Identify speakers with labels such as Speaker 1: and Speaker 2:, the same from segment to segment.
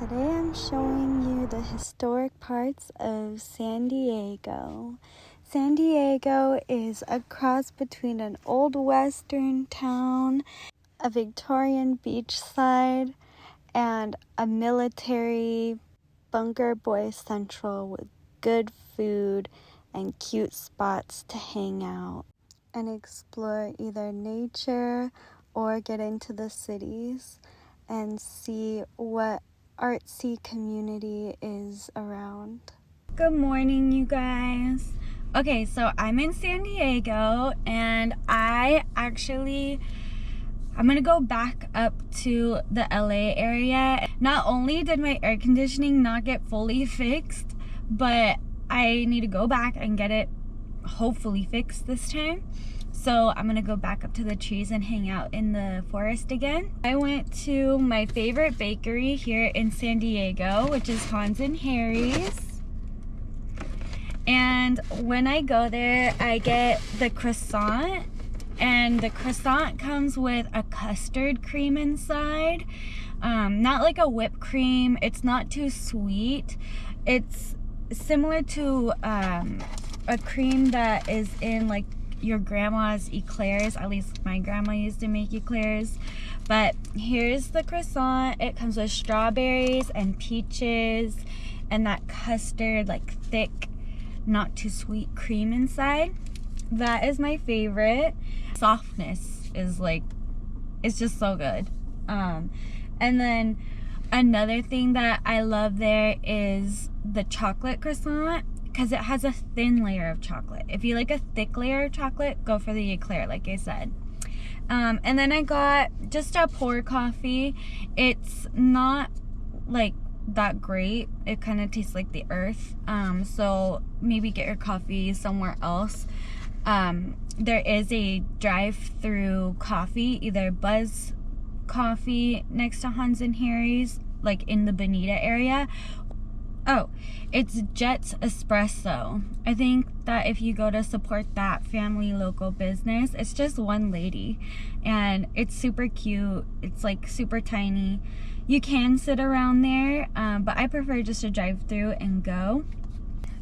Speaker 1: Today I'm showing you the historic parts of San Diego. San Diego is a cross between an old western town, a Victorian beachside, and a military bunker boy central with good food and cute spots to hang out and explore either nature or get into the cities and see what artsy community is around. Good morning, you guys. Okay, so I'm in San Diego and I'm gonna go back up to the LA area. Not only did my air conditioning not get fully fixed, but I need to go back and get it hopefully fixed this time. So I'm gonna go back up to the trees and hang out in the forest again. I went to my favorite bakery here in San Diego, which is Hans and Harry's. And when I go there, I get the croissant. And the croissant comes with a custard cream inside. Not like a whipped cream. It's not too sweet. It's similar to a cream that is in like your grandma's eclairs. At least my grandma used to make eclairs. But here's the croissant. It comes with strawberries and peaches and that custard, like thick, not too sweet cream inside. That is my favorite. Softness is like, it's just so good. And then another thing that I love there is the chocolate croissant, because it has a thin layer of chocolate. If you like a thick layer of chocolate, go for the eclair, like I said. And then I got just a pour coffee. It's not like that great. It kind of tastes like the earth. So maybe get your coffee somewhere else. There is a drive-through coffee, either Buzz Coffee next to Hans and Harry's, like in the Bonita area. Oh, it's Jet's Espresso. I think that if you go to support that family local business, it's just one lady and it's super cute. It's like super tiny. You can sit around there, but I prefer just to drive through and go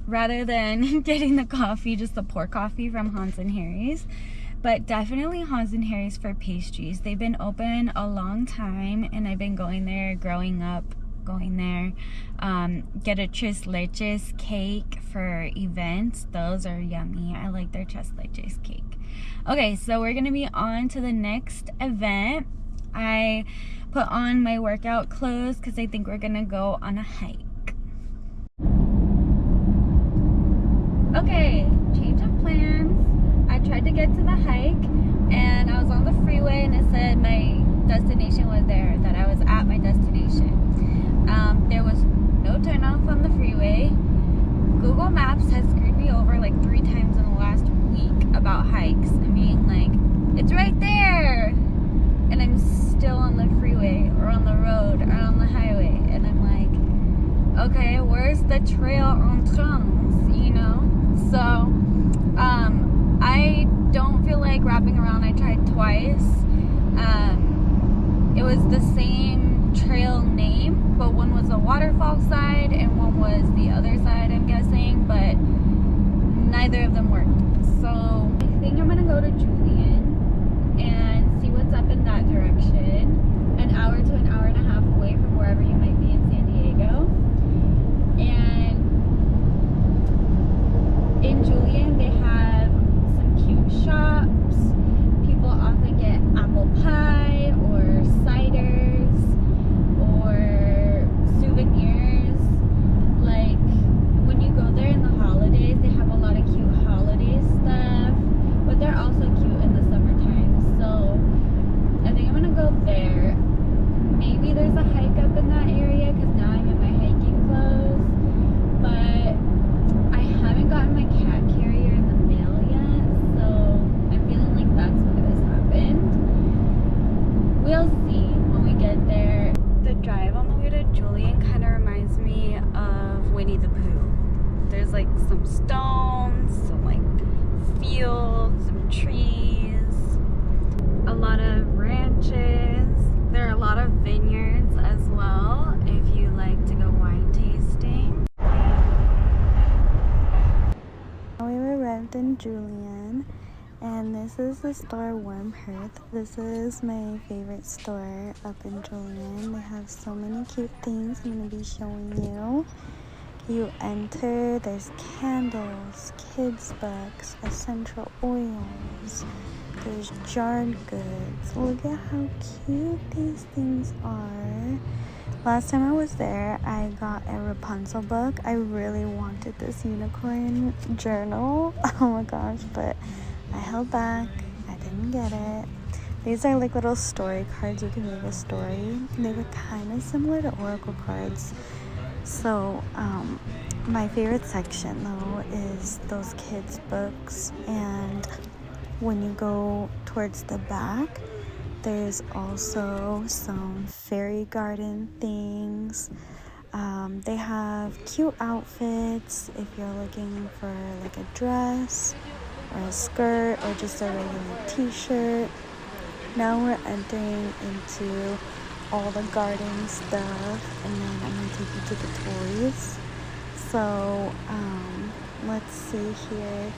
Speaker 1: rather than getting the coffee, just the pour coffee from Hans and Harry's. But definitely Hans and Harry's for pastries. They've been open a long time and I've been going there growing up. Going there, get a tres leches cake for events. Those are yummy. I like their tres leches cake. Okay, so we're gonna be on to the next event. I put on my workout clothes because I think we're gonna go on a hike. Okay, change of plans. I tried to get to the hike and I was on the freeway and it said my destination was there, that I was at my destination. There was no turnoff on the freeway. Google Maps has screwed me over like 3 times in the last week about hikes and being like, it's right there! And I'm still on the freeway or on the road or on the highway and I'm like, okay, where's the trail entrance, you know? So, I don't feel like wrapping around. I tried twice. It was the same trail name, but one was a waterfall side and one was the other side, I'm guessing, but neither of them worked. So I think I'm gonna go to Julian and see what's up in that direction. An hour to an hour and a half away from wherever you might be in San Diego. And in Julian they have some cute shops. People often get apple pie or ciders or souvenirs. Like when you go there in the holidays, they have a lot of cute holiday stuff, but they're also cute in the summertime. So I think I'm gonna go there. Maybe there's a hike up in that area because now I'm in my hiking clothes, but I haven't gotten my cat carrier in the mail yet, so I'm feeling like that's why this happened. We'll see when we get there. The drive on the way to Julian kind of reminds me of Winnie the Pooh. There's like some stones, some like fields, some trees, a lot of ranches. There are a lot of vineyards as well if you like
Speaker 2: lived in Julian, and this is the store Warm Hearth. This is my favorite store up in Julian. They have so many cute things I'm going to be showing you. You enter, there's candles, kids books, essential oils, there's jarred goods. Look at how cute these things are. Last time I was there, I got a Rapunzel book. I really wanted this unicorn journal. Oh my gosh, but I held back. I didn't get it. These are like little story cards. You can make a story. They were kind of similar to oracle cards. So, my favorite section though is those kids' books, and when you go towards the back, there's also some fairy garden things. They have cute outfits if you're looking for like a dress or a skirt or just a regular t-shirt. Now we're entering into all the garden stuff, and then I'm going to take you to the toys. So, let's see here.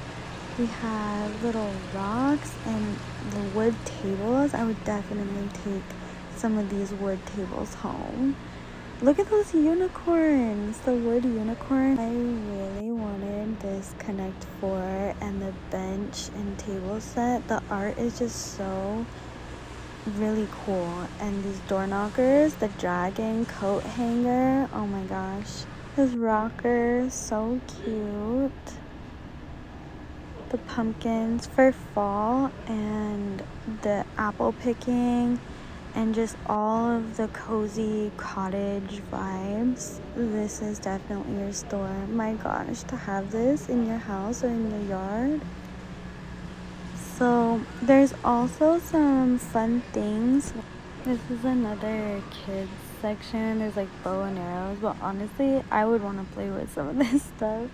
Speaker 2: We have little rocks and the wood tables. I would definitely take some of these wood tables home. Look at those unicorns, the wood unicorn. I really wanted this Connect 4 and the bench and table set. The art is just so really cool. And these door knockers, the dragon coat hanger, oh my gosh. This rocker, so cute. The pumpkins for fall, and the apple picking, and just all of the cozy cottage vibes. This is definitely your store. My gosh, to have this in your house or in your yard. So there's also some fun things. This is another kids section. There's like bow and arrows, but honestly I would want to play with some of this stuff.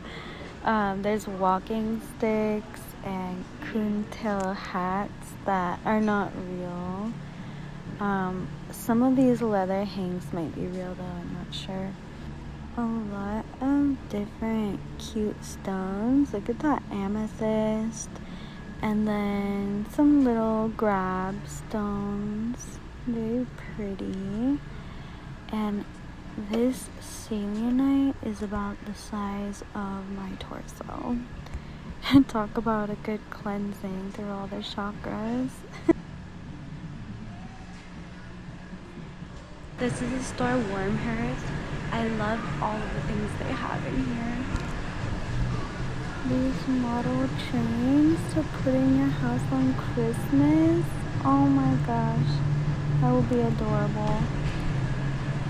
Speaker 2: There's walking sticks and coontail hats that are not real. Some of these leather hanks might be real though, I'm not sure. A lot of different cute stones. Look at that amethyst. And then some little grab stones. Very pretty. And this selenite is about the size of my torso. And talk about a good cleansing through all the chakras. This is a store Warm Hearth. I love all of the things they have in here. These model trains to put in your house on Christmas. Oh my gosh, that would be adorable.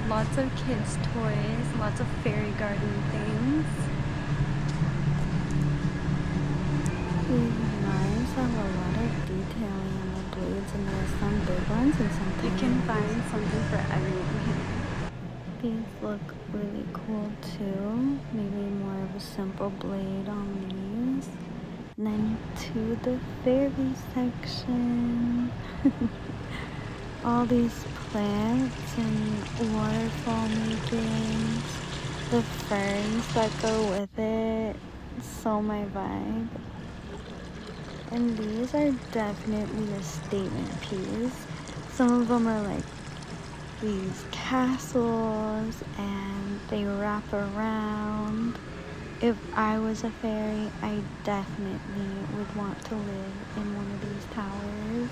Speaker 2: Lots of kids' toys, lots of fairy garden things. These knives have a lot of detailing on the blades, and there's some big ones and some tiny. You can find something for everyone here. These look really cool too. Maybe more of a simple blade on these. And then to the fairy section. All these plants and waterfall makings, the ferns that go with it, so my vibe. And these are definitely a statement piece. Some of them are like these castles and they wrap around. If I was a fairy, I definitely would want to live in one of these towers.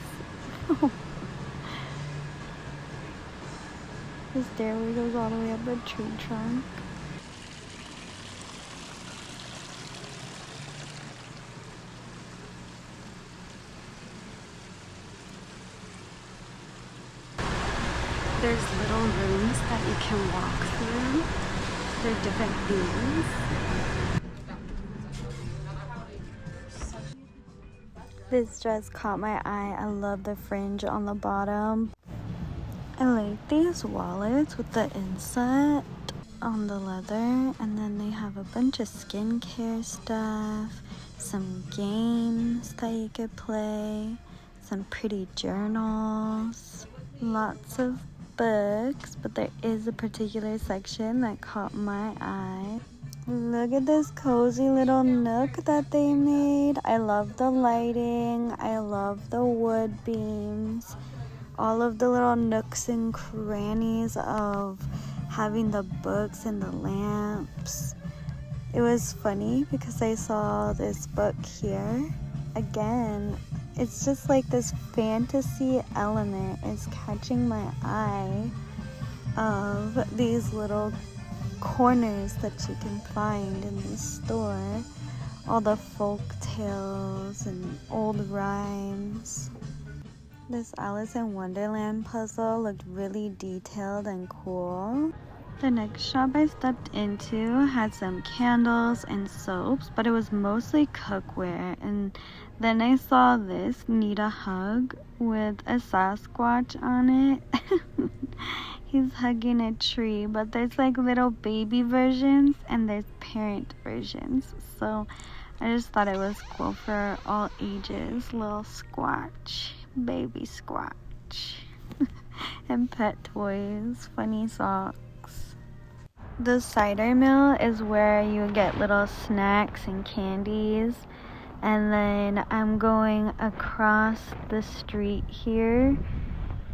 Speaker 2: The stairway goes all the way up the tree trunk. There's little rooms that you can walk through. They're different themes. This dress caught my eye. I love the fringe on the bottom. I like these wallets with the inset on the leather, and then they have a bunch of skincare stuff, some games that you could play, some pretty journals, lots of books, but there is a particular section that caught my eye. Look at this cozy little nook that they made. I love the lighting. I love the wood beams. All of the little nooks and crannies of having the books and the lamps. It was funny because I saw this book here. Again, it's just like this fantasy element is catching my eye of these little corners that you can find in this store. All the folk tales and old rhymes. This Alice in Wonderland puzzle looked really detailed and cool. The next shop I stepped into had some candles and soaps, but it was mostly cookware. And then I saw this Need a Hug with a Sasquatch on it. He's hugging a tree, but there's like little baby versions and there's parent versions. So I just thought it was cool for all ages. Little Squatch, baby Squatch. And pet toys, funny socks. The cider mill is where you get little snacks and candies. And then I'm going across the street here.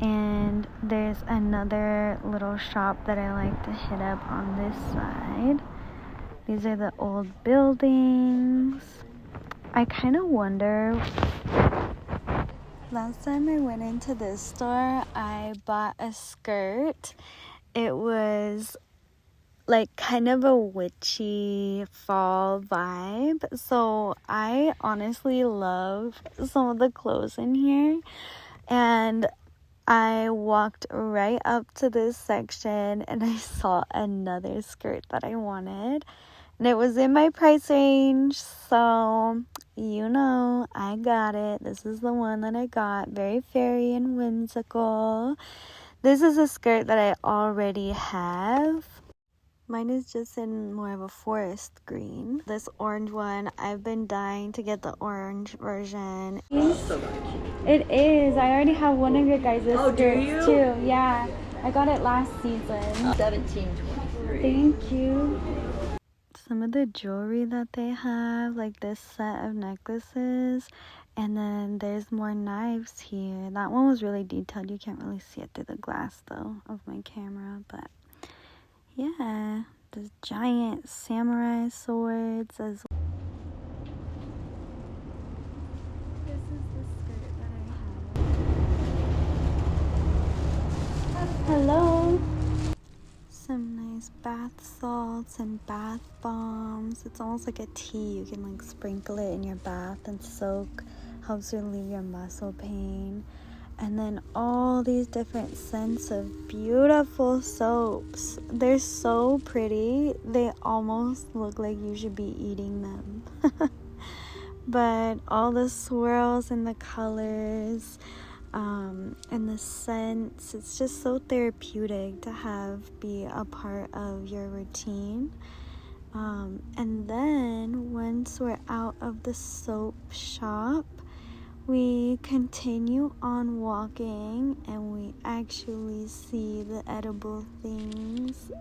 Speaker 2: And there's another little shop that I like to hit up on this side. These are the old buildings. I kind of wonder. Last time I went into this store, I bought a skirt. It was like kind of a witchy fall vibe. So I honestly love some of the clothes in here. And I walked right up to this section and I saw another skirt that I wanted. And it was in my price range. So, you know, I got it. This is the one that I got. Very fairy and whimsical. This is a skirt that I already have. Mine is just in more of a forest green. This orange one, I've been dying to get the orange version. It is. I already have one of your guys' skirts too. Yeah, I got it last season.
Speaker 3: 1723.
Speaker 2: Thank you. Some of the jewelry that they have, like this set of necklaces, and then there's more knives here. That one was really detailed. You can't really see it through the glass though of my camera, but yeah, there's giant samurai swords as well. This is the skirt that I have. Hello. Some nice bath salts and bath bombs. It's almost like a tea. You can like sprinkle it in your bath and soak. Helps relieve your muscle pain. And then all these different scents of beautiful soaps. They're so pretty. They almost look like you should be eating them. But all the swirls and the colors and the scents, it's just so therapeutic to have be a part of your routine. And then once we're out of the soap shop, we continue on walking and we actually see the edible things.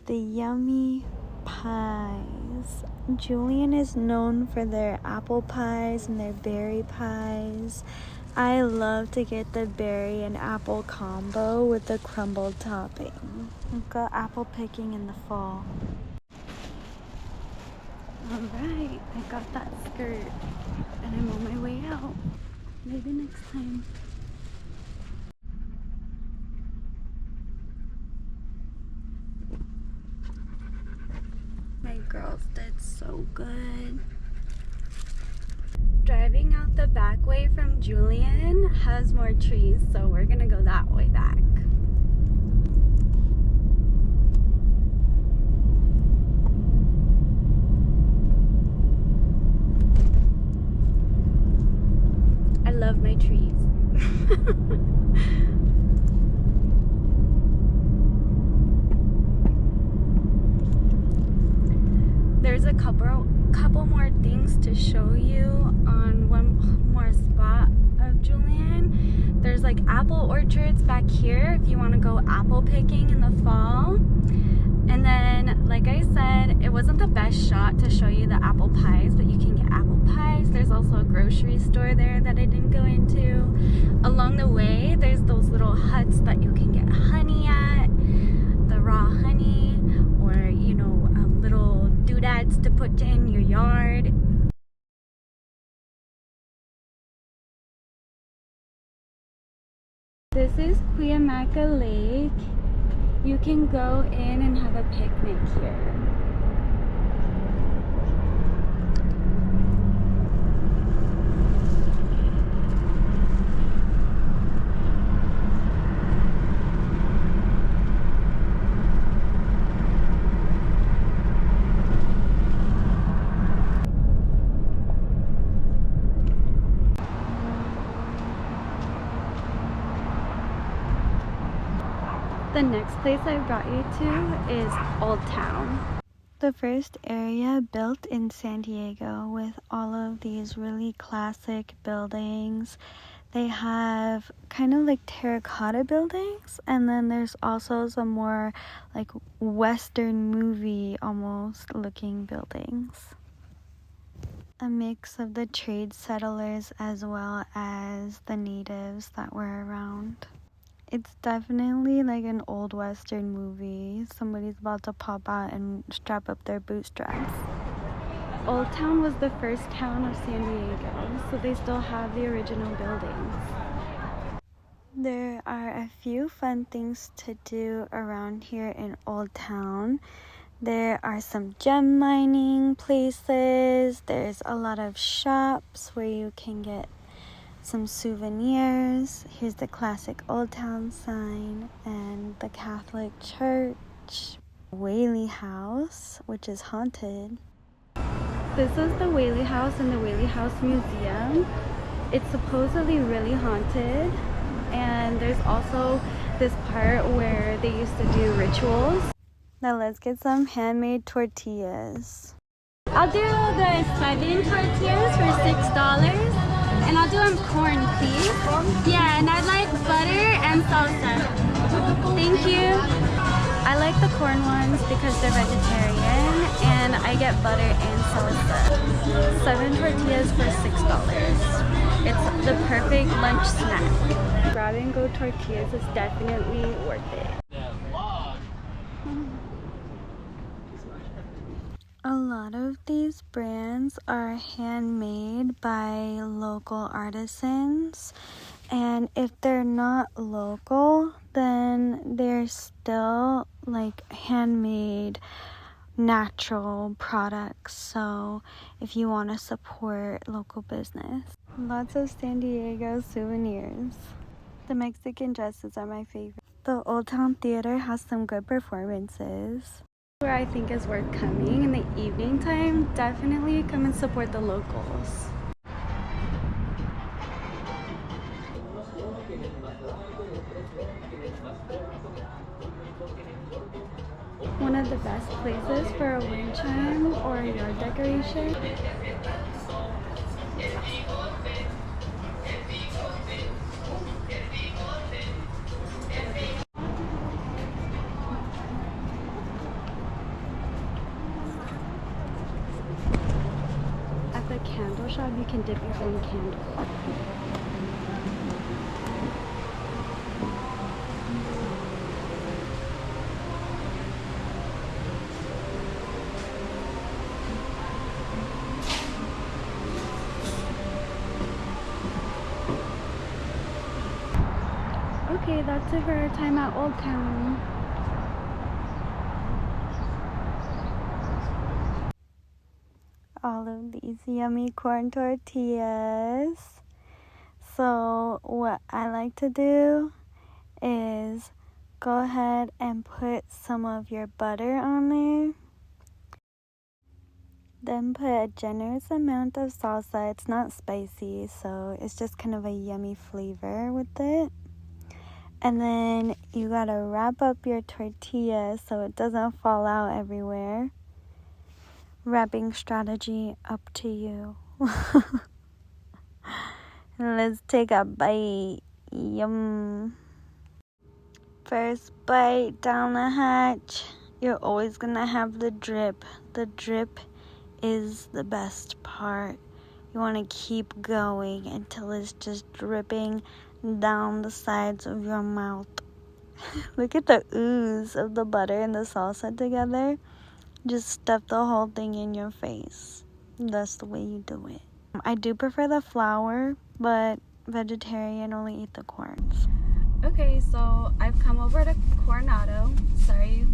Speaker 2: The yummy pies. Julian is known for their apple pies and their berry pies. I love to get the berry and apple combo with the crumbled topping. We'll go apple picking in the fall. Alright, I got that skirt and I'm on my way out. Maybe next time. My girls did so good. Driving out the back way from Julian has more trees, so we're gonna go that way back. I love my trees. There's a couple more things to show you on one more spot of Julian. There's like apple orchards back here if you want to go apple picking in the fall. And then, like I said,
Speaker 1: shot to show you the apple pies, but you can get apple pies. There's also a grocery store there that I didn't go into. Along the way, there's those little huts that you can get honey at, the raw honey, or you know, little doodads to put in your yard. This is Cuyamaca Lake. You can go in and have a picnic here. The next place I brought you to is Old Town.
Speaker 2: The first area built in San Diego with all of these really classic buildings. They have kind of like terracotta buildings, and then there's also some more like Western movie almost looking buildings. A mix of the trade settlers as well as the natives that were around. It's definitely like an old Western movie. Somebody's about to pop out and strap up their bootstraps.
Speaker 1: Old Town was the first town of San Diego, so they still have the original buildings.
Speaker 2: There are a few fun things to do around here in Old Town. There are some gem mining places. There's a lot of shops where you can get some souvenirs. Here's the classic Old Town sign and the Catholic Church. Whaley House, which is haunted.
Speaker 1: This is the Whaley House in the Whaley House Museum. It's supposedly really haunted, and there's also this part where they used to do rituals.
Speaker 2: Now let's get some handmade tortillas.
Speaker 1: I'll do the 7 tortillas for $6. And I'll do them corn, please. Yeah, and I'd like butter and salsa. Thank you. I like the corn ones because they're vegetarian, and I get butter and salsa. 7 tortillas for $6. It's the perfect lunch snack. Grab and go tortillas is definitely worth it.
Speaker 2: A lot of these brands are handmade by local artisans, and if they're not local, then they're still like handmade natural products. So if you want to support local business, lots of San Diego souvenirs. The Mexican dresses are my favorite. The Old Town Theater has some good performances.
Speaker 1: Where I think is worth coming in the evening time, definitely come and support the locals. One of the best places for a wind chime or a yard decoration. Candle shop, you can dip your own candle. Okay, that's it for our time at Old Town.
Speaker 2: All of these yummy corn tortillas. So what I like to do is go ahead and put some of your butter on there. Then put a generous amount of salsa. It's not spicy, so it's just kind of a yummy flavor with it. And then you gotta wrap up your tortilla so it doesn't fall out everywhere. Wrapping strategy up to you. Let's take a bite. Yum. First bite down the hatch. You're always gonna have the drip. The drip is the best part. You want to keep going until it's just dripping down the sides of your mouth. Look at the ooze of the butter and the salsa together. Just stuff the whole thing in your face. That's the way you do it. I do prefer the flour, but vegetarian, only eat the corns.
Speaker 1: Okay, so I've come over to Coronado. Sorry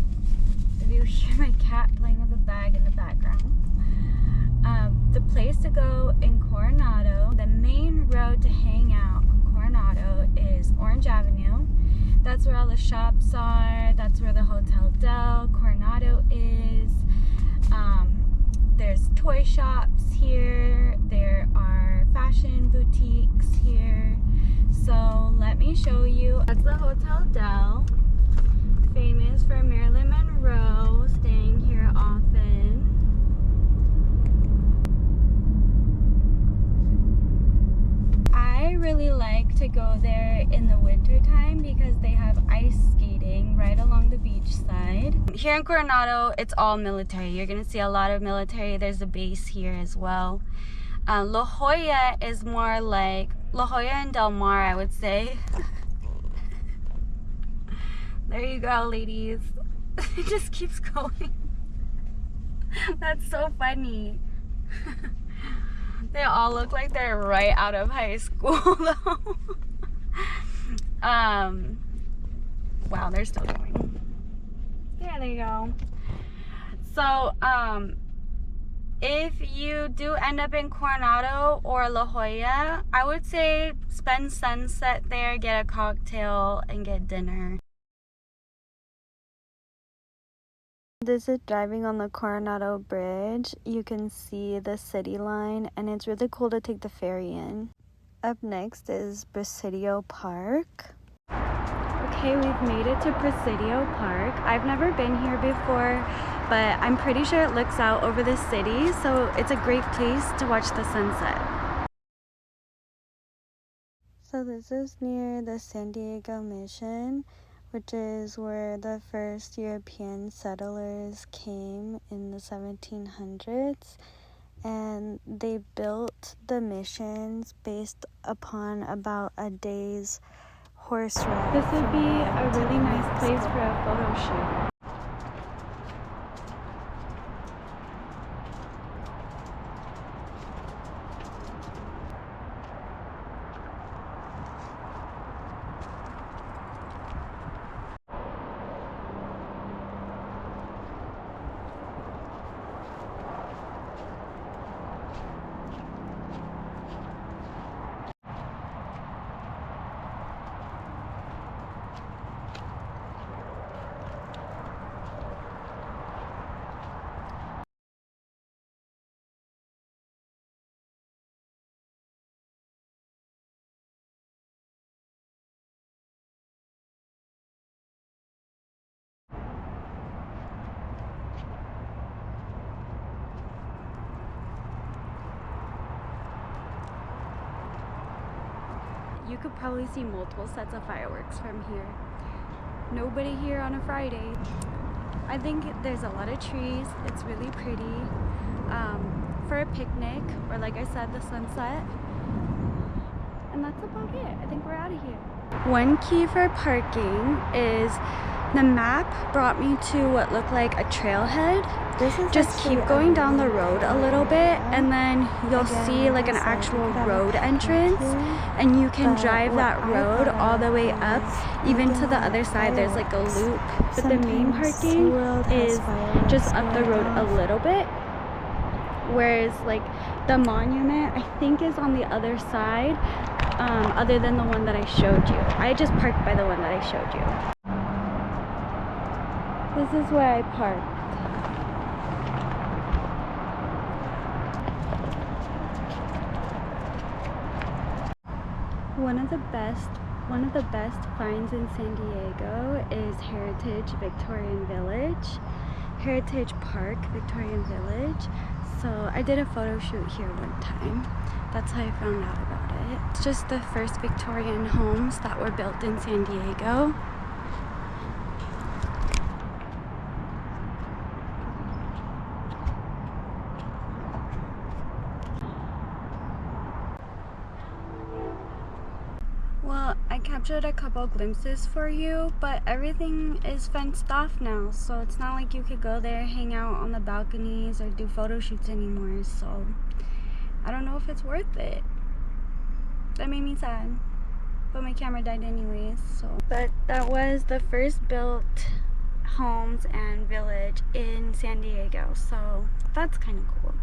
Speaker 1: if you hear my cat playing with the bag in the background. The place to go in Coronado, the main road to hang out on Coronado is Orange Avenue. That's where all the shops are. That's where the Hotel Del Coronado is. There's toy shops here. There are fashion boutiques here. So let me show you. That's the Hotel Del, famous for Marilyn Monroe staying here often. I really like to go there in the winter time because they have ice skating right along the beach side. Here in Coronado, it's all military. You're gonna see a lot of military. There's a base here as well. La Jolla is more like La Jolla and Del Mar, I would say. There you go, ladies. It just keeps going. That's so funny. They all look like they're right out of high school though. Wow, they're still going. Yeah, there you go. So, if you do end up in Coronado or La Jolla, I would say spend sunset there, get a cocktail, and get dinner.
Speaker 2: This is driving on the Coronado Bridge. You can see the city line, and it's really cool to take the ferry in. Up next is Presidio Park.
Speaker 1: Okay, we've made it to Presidio Park. I've never been here before, but I'm pretty sure it looks out over the city, so it's a great place to watch the sunset.
Speaker 2: So this is near the San Diego Mission, which is where the first European settlers came in the 1700s. And they built the missions based upon about a day's horse ride.
Speaker 1: This would be a really nice place for a photo shoot. You could probably see multiple sets of fireworks from here. Nobody here on a Friday. I think there's a lot of trees. It's really pretty for a picnic, or like I said, the sunset. And that's about it. I think we're out of here. One key for parking is the map brought me to what looked like a trailhead. Just keep going down the road a little bit, and then you'll see like an actual road entrance, and you can drive that road all the way up, even to the other side. There's like a loop, but the main parking is just up the road a little bit, whereas like the monument I think is on the other side, other than the one that I showed you. I just parked by the one that I showed you. This is where I parked. One of the best finds in San Diego is Heritage Victorian Village. Heritage Park Victorian Village. So I did a photo shoot here one time. That's how I found out about it. It's just the first Victorian homes that were built in San Diego. Well, I captured a couple glimpses for you, but everything is fenced off now, so it's not like you could go there, hang out on the balconies, or do photo shoots anymore, so I don't know if it's worth it. That made me sad, but my camera died anyways, so. But that was the first built homes and village in San Diego, so that's kind of cool.